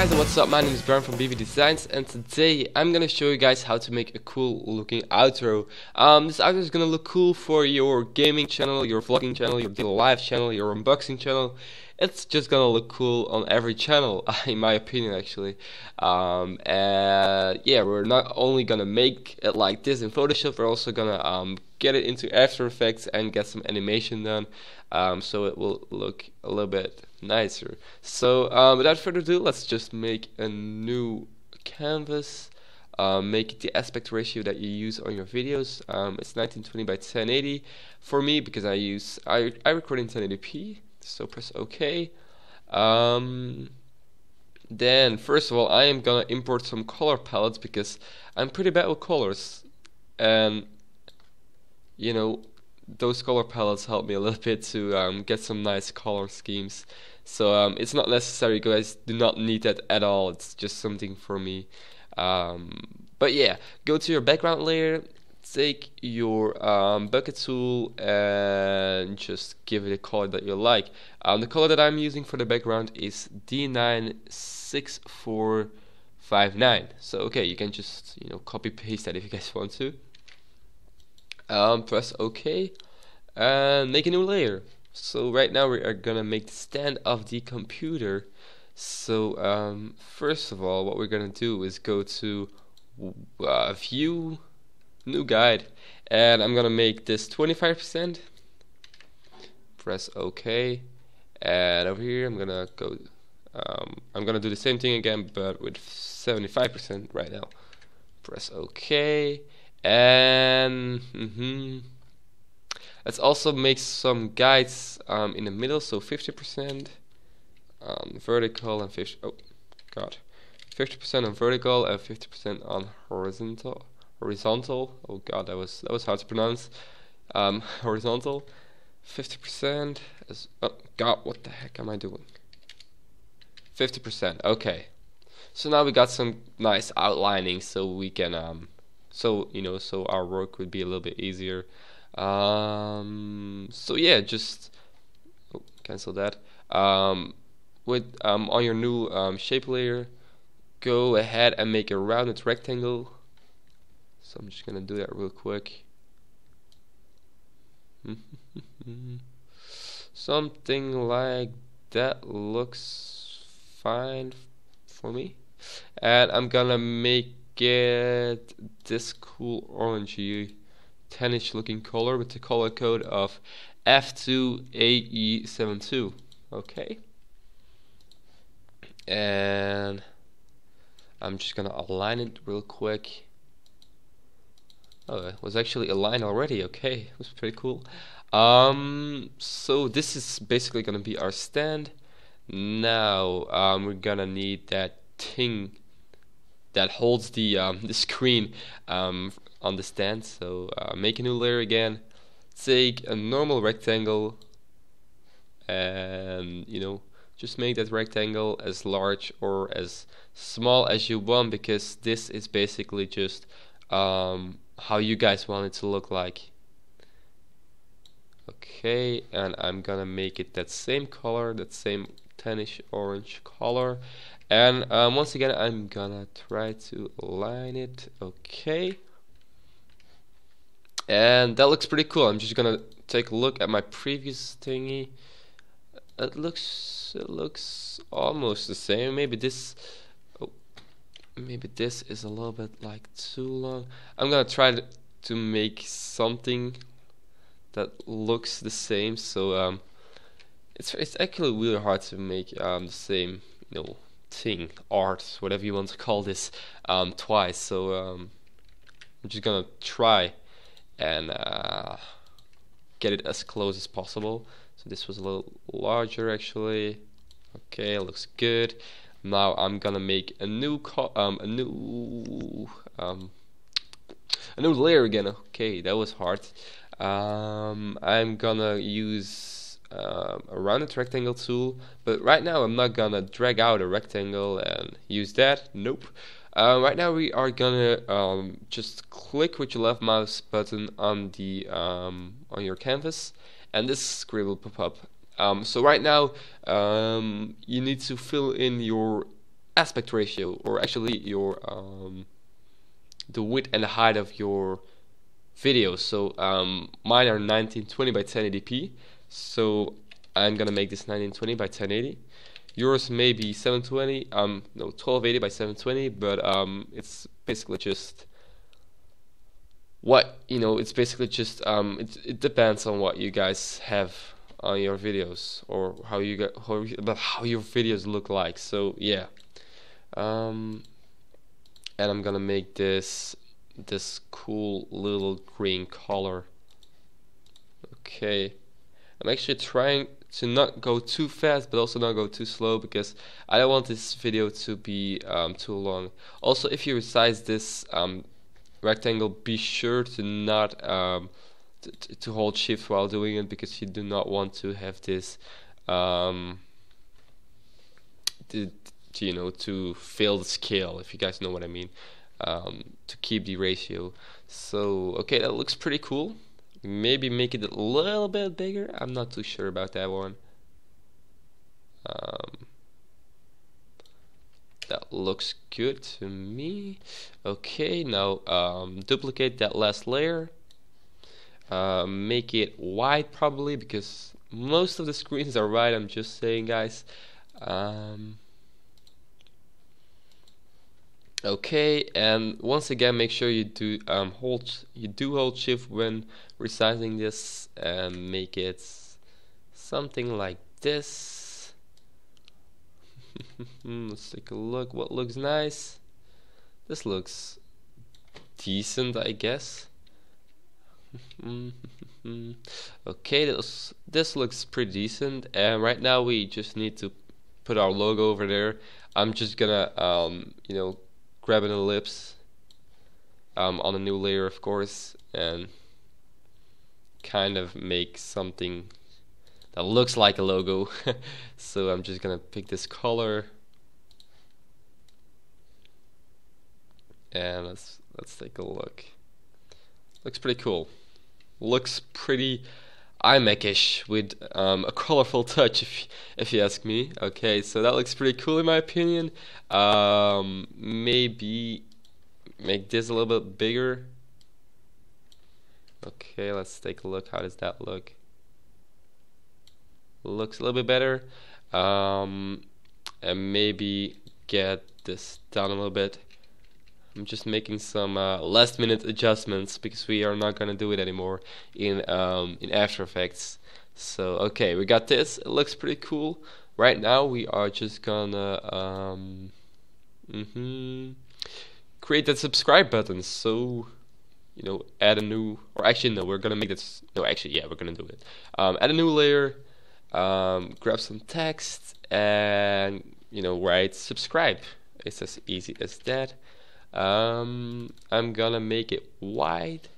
guys, what's up? My name is Brian from BvDesigns, and today I'm gonna show you guys how to make a cool looking outro. This outro is gonna look cool for your gaming channel, your vlogging channel, your daily live channel, your unboxing channel. It's just gonna look cool on every channel, in my opinion, actually. And yeah, we're not only gonna make it like this in Photoshop, we're also gonna get it into After Effects and get some animation done, so it will look a little bit nicer. So without further ado, let's just make a new canvas. Make it the aspect ratio that you use on your videos. It's 1920 by 1080 for me because I record in 1080p. So press OK. Then first of all, I am gonna import some color palettes because I'm pretty bad with colors, and you know, those color palettes help me a little bit to get some nice color schemes. So it's not necessary, you guys do not need that at all, it's just something for me. But yeah, go to your background layer, take your bucket tool and just give it a color that you like. The color that I'm using for the background is D96459. So okay, you can just copy paste that if you guys want to. Press OK and make a new layer. So right now we are gonna make the stand of the computer. So first of all, what we're gonna do is go to View, New Guide, and I'm gonna make this 25%. Press OK, and over here I'm gonna go. I'm gonna do the same thing again, but with 75% right now. Press OK. And let's also make some guides in the middle, so 50% vertical and 50% on vertical and 50% on horizontal. Oh god, that was hard to pronounce. Horizontal. 50% is, oh god, what the heck am I doing? 50%. Okay. So now we got some nice outlining, so we can so our work would be a little bit easier. So yeah, just cancel that. On your new shape layer, go ahead and make a rounded rectangle. So I'm just gonna do that real quick. Something like that looks fine for me, and I'm gonna make get this cool orangey 10ish looking color with the color code of F2AE72. Okay, and I'm just gonna align it real quick. Oh, it was actually aligned already. Okay, it was pretty cool. So this is basically gonna be our stand. Now we're gonna need that thing that holds the screen on the stand. So make a new layer again, take a normal rectangle, and just make that rectangle as large or as small as you want, because this is basically just how you guys want it to look like. Okay, and I'm gonna make it that same color, that same 10ish orange color. And once again, I'm gonna try to align it. Okay, and that looks pretty cool. I'm just gonna take a look at my previous thingy. It looks almost the same. Maybe this is a little bit like too long. I'm gonna try to make something that looks the same. So it's actually really hard to make the same thing, art, whatever you want to call this, twice. So I'm just gonna try and get it as close as possible. So this was a little larger actually. Okay, looks good. Now I'm gonna make a new layer again. Okay, that was hard. I'm gonna use a rounded rectangle tool, but right now I'm not gonna drag out a rectangle and use that. Nope. Right now we are gonna just click with your left mouse button on the on your canvas, and this screen will pop up. So right now you need to fill in your aspect ratio, or actually your the width and the height of your videos. So mine are 1920 by 1080p, so I'm gonna make this 1920 by 1080. Yours may be 720, no, 1280 by 720, but it's basically just what, you know, it's basically just it depends on what you guys have on your videos, or how you get how your videos look like. So yeah, and I'm gonna make this cool little green color. Okay, I'm actually trying to not go too fast, but also not go too slow, because I don't want this video to be too long. Also, if you resize this rectangle, be sure to not to hold shift while doing it, because you do not want to have this you know, to fail the scale, if you guys know what I mean, to keep the ratio. So okay, that looks pretty cool. Maybe make it a little bit bigger. I'm not too sure about that one. That looks good to me. Okay, now duplicate that last layer. Make it white probably, because most of the screens are white. I'm just saying, guys. Okay, and once again, make sure you do hold shift when resizing this, and make it something like this. Let's take a look. What looks nice? This looks decent, I guess. Okay, this looks pretty decent, and right now we just need to put our logo over there. I'm just gonna you know, grab an ellipse on a new layer, of course, and kind of make something that looks like a logo. So I'm just gonna pick this color, and let's take a look. Looks pretty cool. Looks pretty iMac-ish with a colorful touch, if you ask me. Okay, so that looks pretty cool in my opinion. Maybe make this a little bit bigger. Okay, let's take a look. How does that look? Looks a little bit better. And maybe get this down a little bit. I'm just making some last minute adjustments, because we are not gonna do it anymore in After Effects. So okay, we got this. It looks pretty cool. Right now we are just gonna create that subscribe button. So, you know, add a new, or actually no, we're gonna make this. No, actually yeah, we're gonna do it. Add a new layer. Grab some text, and you know, write subscribe. It's as easy as that. I'm gonna make it white,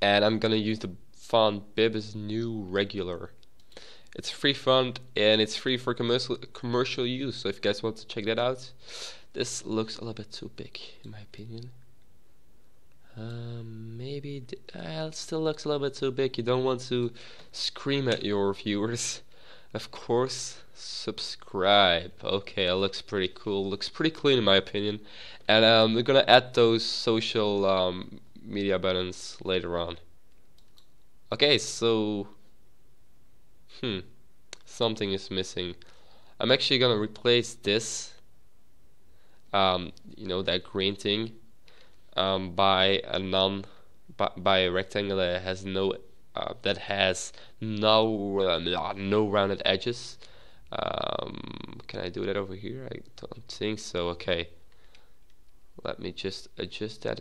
and I'm gonna use the font Bib's New Regular. It's a free font, and it's free for commercial use, so if you guys want to check that out. This looks a little bit too big in my opinion. Maybe it still looks a little bit too big. You don't want to scream at your viewers. Of course, subscribe. Okay, it looks pretty cool. Looks pretty clean in my opinion. And we're gonna add those social media buttons later on. Okay, so something is missing. I'm actually gonna replace this, you know, that green thing, by a rectangle that has no no rounded edges. Can I do that over here? I don't think so. Okay, let me just adjust that.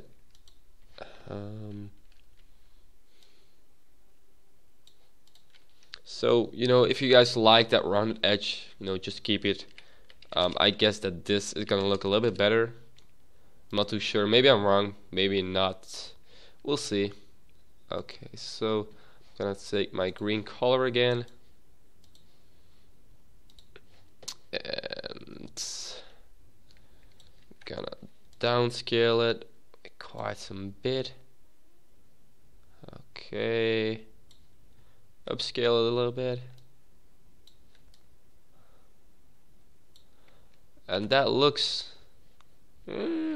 So, you know, if you guys like that rounded edge, you know, just keep it. I guess that this is gonna look a little bit better. I'm not too sure. Maybe I'm wrong. Maybe not. We'll see. Okay, so I'm gonna take my green color again, and gonna downscale it quite some bit. Okay, upscale it a little bit, and that looks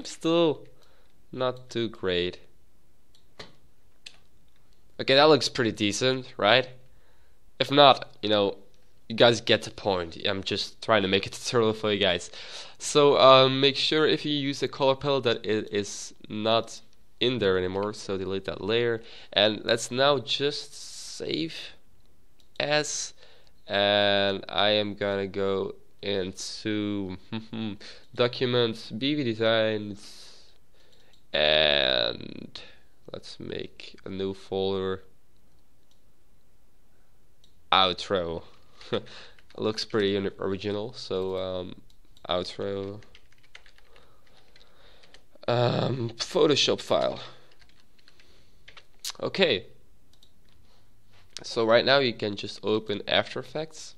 still not too great. Okay, that looks pretty decent, right? If not, you guys get the point. I'm just trying to make a tutorial for you guys. So make sure if you use a color palette that it is not in there anymore. So delete that layer, and let's now just save as, and I am gonna go into documents, BvDesigns, and let's make a new folder. Outro. Looks pretty original. So outro, Photoshop file. Okay. So right now you can just open After Effects.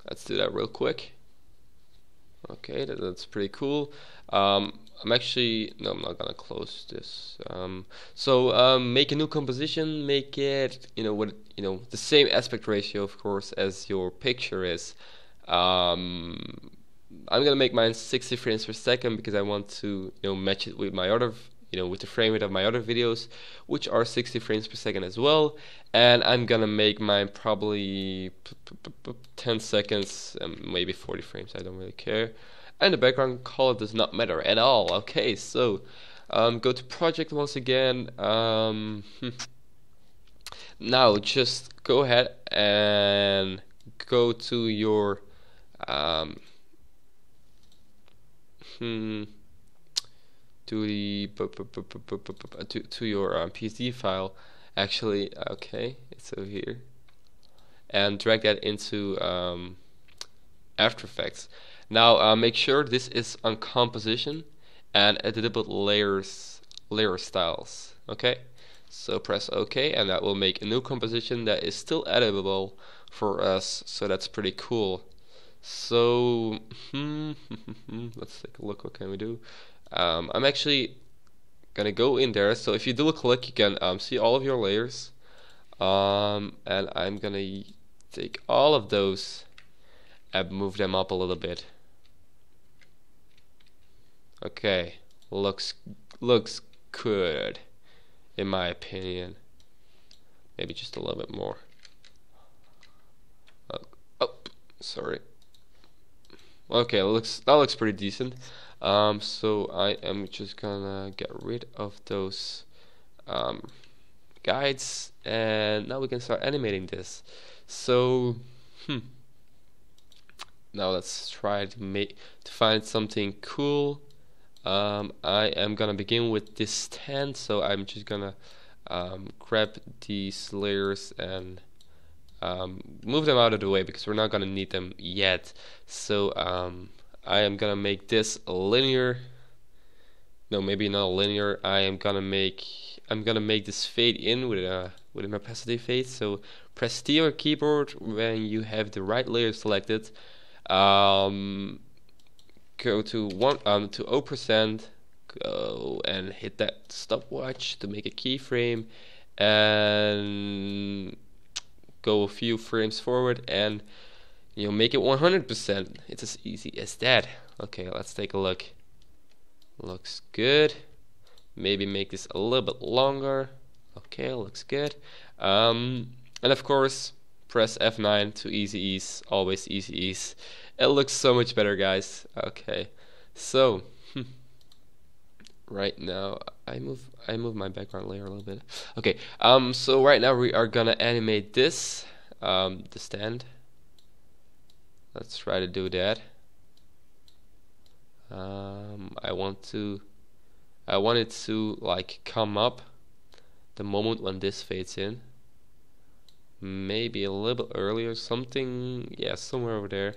Let's do that real quick. Okay, that's pretty cool. I'm not gonna close this. Make a new composition, make it, with, the same aspect ratio, of course, as your picture is. I'm gonna make mine 60 frames per second because I want to, match it with my other, with the frame rate of my other videos, which are 60 frames per second as well. And I'm gonna make mine probably 10 seconds, maybe 40 frames. I don't really care. And the background color does not matter at all. Okay, so go to project once again. Now just go ahead and go to your to your PSD file. Actually, okay, it's over here, and drag that into After Effects. Now make sure this is on composition and editable layer styles. Okay, so press OK, and that will make a new composition that is still editable for us. So that's pretty cool. So let's take a look. What can we do? I'm actually gonna go in there. So if you double click, you can see all of your layers. And I'm gonna take all of those and move them up a little bit. Okay, looks good in my opinion. Maybe just a little bit more. Oh, sorry. Okay, that looks pretty decent. So I am just gonna get rid of those guides, and now we can start animating this. So now let's try to find something cool. I am gonna begin with this stand, so I'm just gonna grab these layers and move them out of the way because we're not gonna need them yet. So I am gonna make this a linear. No, maybe not a linear. I'm gonna make this fade in with an opacity fade. So press T on your keyboard when you have the right layer selected. Go to 0%, go and hit that stopwatch to make a keyframe, and go a few frames forward, and make it 100%. It's as easy as that. Okay, let's take a look. Looks good. Maybe make this a little bit longer. Okay, looks good. And of course, press F9 to easy ease. Always easy ease. It looks so much better, guys. Okay, so right now I move my background layer a little bit. Okay, so right now we are gonna animate this, the stand. Let's try to do that. I want it to like come up the moment when this fades in. Maybe a little bit earlier, something, yeah, somewhere over there.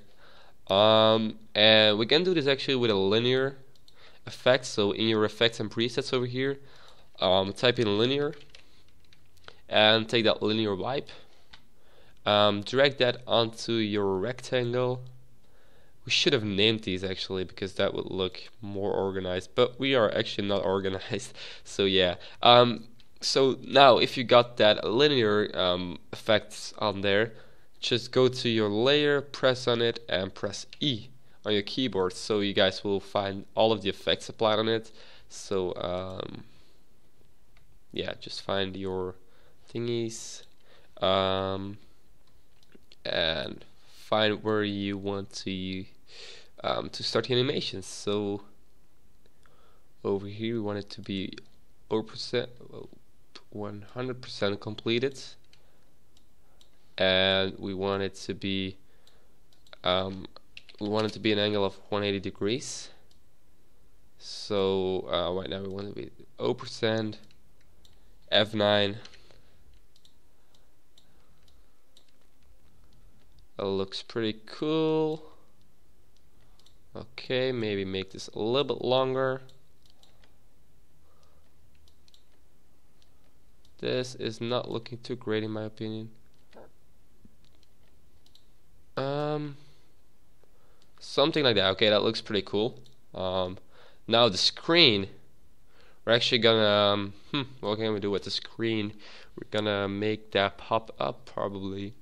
And we can do this actually with a linear effect. So in your effects and presets over here, type in linear and take that linear wipe. Drag that onto your rectangle. We should have named these actually because that would look more organized, but we are actually not organized. So yeah. So now if you got that linear effects on there, just go to your layer, press on it, and press E on your keyboard, so you guys will find all of the effects applied on it. So yeah, just find your thingies and find where you want to start the animations. So over here we want it to be 100% completed, and we want it to be an angle of 180 degrees. So right now we want to be 0%, F9. That looks pretty cool. Okay, maybe make this a little bit longer. This is not looking too great in my opinion. Something like that. Okay, that looks pretty cool. Now the screen, we're actually gonna what can we do with the screen? We're gonna make that pop up probably.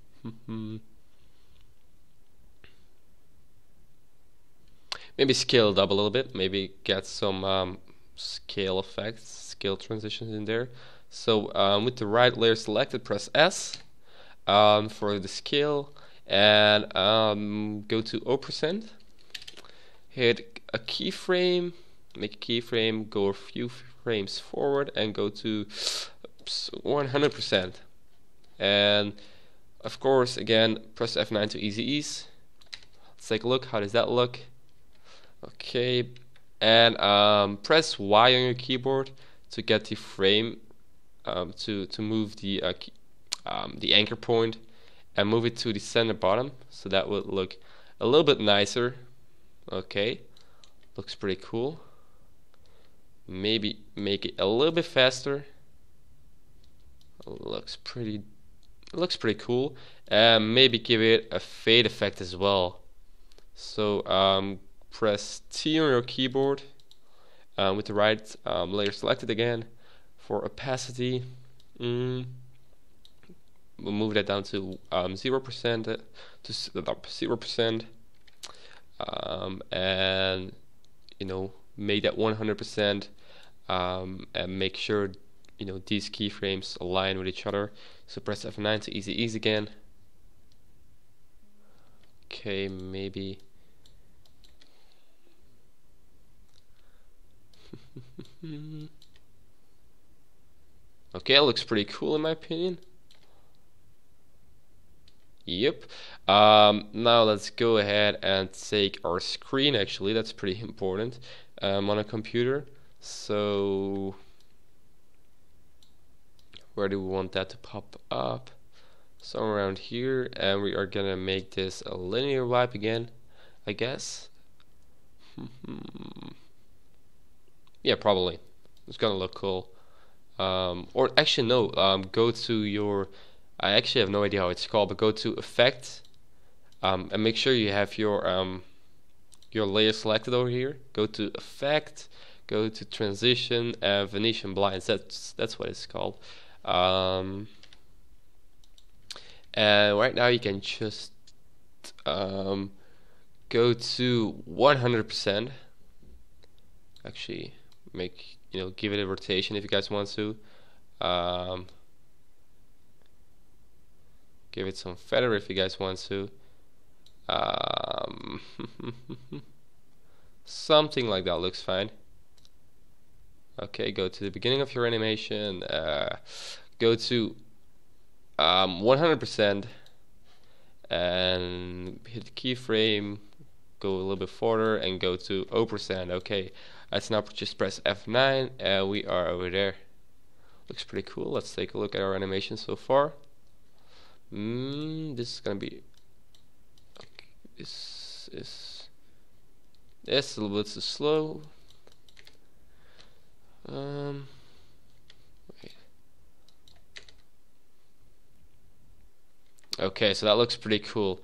Maybe scale it up a little bit, maybe get some scale effects, scale transitions in there. So with the right layer selected, press S for the scale, and go to 0%, hit a keyframe, make a keyframe, go a few frames forward, and go to 100%. And of course, again, press F9 to easy ease. Let's take a look. How does that look? Okay, and press Y on your keyboard to get the frame, to move the anchor point, and move it to the center bottom, so that would look a little bit nicer. Okay, looks pretty cool. Maybe make it a little bit faster. Looks pretty cool. And maybe give it a fade effect as well. So press T on your keyboard with the right layer selected again. For opacity, we'll move that down to 0% to 0%, and make that 100%, and make sure these keyframes align with each other. So press F9 to easy ease again. Okay, maybe okay, it looks pretty cool in my opinion. Yep. Now let's go ahead and take our screen. Actually, that's pretty important on a computer. So where do we want that to pop up? Somewhere around here, and we are gonna make this a linear wipe again, I guess. Yeah, probably. It's gonna look cool. Or actually no, go to your, I actually have no idea how it's called, but go to Effect, and make sure you have your layer selected over here. Go to Effect, go to Transition, and Venetian Blinds. That's what it's called. And right now you can just go to 100%. Actually, give it a rotation if you guys want to. Give it some feather if you guys want to. Something like that looks fine. Okay, go to the beginning of your animation. Go to 100% and hit the keyframe. Go a little bit further and go to 0%. Okay, let's now just press F9 and we are over there. Looks pretty cool. Let's take a look at our animation so far. This is gonna be okay, this is a little bit too slow. Wait. Okay, so that looks pretty cool.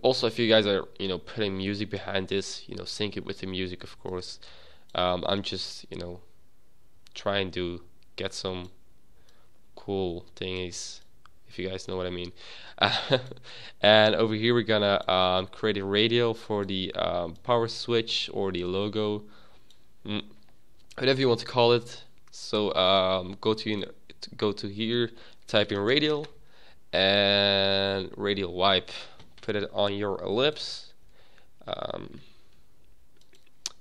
Also, if you guys are putting music behind this, sync it with the music, of course. I'm just trying to get some cool things if you guys know what I mean. And over here we're gonna create a radial for the power switch or the logo, whatever you want to call it. So go to here, type in radial, and radial wipe. Put it on your ellipse,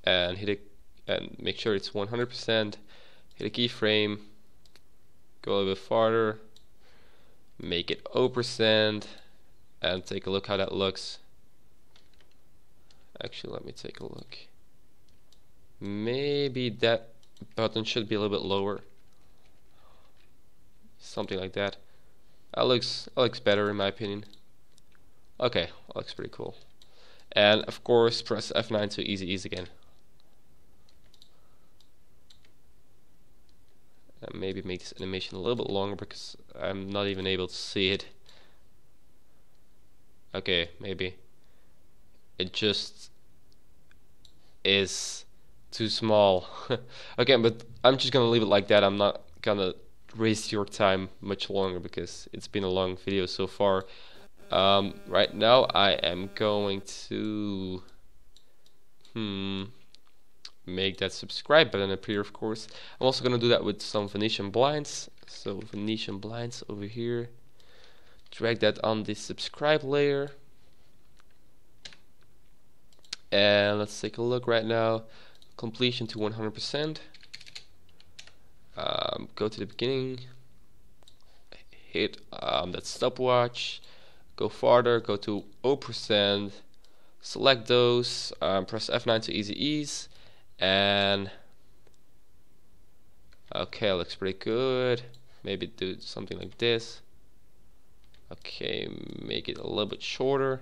and hit it, and make sure it's 100%. Hit a keyframe. Go a little bit farther. Make it 0%, and take a look how that looks. Actually, let me take a look. Maybe that button should be a little bit lower. Something like that. That looks better in my opinion. Okay, that looks pretty cool. And of course, press F9 to easy ease again. And maybe make this animation a little bit longer because I'm not even able to see it. Okay, maybe it just is too small. Okay, but I'm just gonna leave it like that. I'm not gonna waste your time much longer because it's been a long video so far. Right now I am going to make that subscribe button appear, of course. I'm also gonna do that with some Venetian blinds. So Venetian blinds over here. Drag that on the subscribe layer. And let's take a look right now. Completion to 100%. Go to the beginning. Hit that stopwatch. Go farther. Go to 0%. Select those. Press F9 to easy ease. And okay, looks pretty good. Maybe do something like this. Okay, make it a little bit shorter.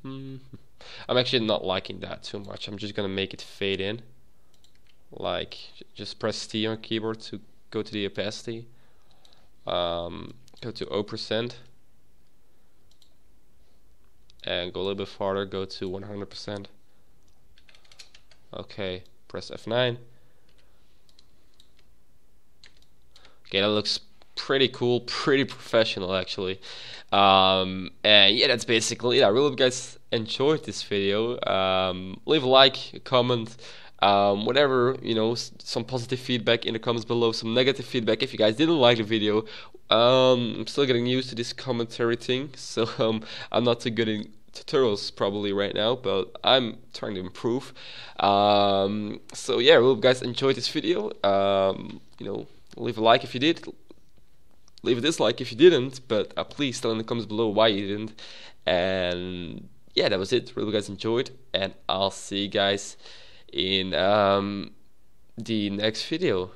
I'm actually not liking that too much. I'm just gonna make it fade in. Like, just press T on keyboard to go to the opacity. Go to 0%. And go a little bit farther, go to 100%. Okay, press F9. Okay, that looks pretty cool, pretty professional actually. And yeah, that's basically it. I really hope you guys enjoyed this video. Leave a like, a comment, whatever, you know, some positive feedback in the comments below, some negative feedback if you guys didn't like the video. I'm still getting used to this commentary thing, so I'm not too good in tutorials probably right now, but I'm trying to improve. So yeah, I hope you guys enjoyed this video. You know, leave a like if you did, leave a dislike if you didn't, but please tell in the comments below why you didn't. And yeah, that was it. Really, you guys enjoyed, and I'll see you guys in the next video.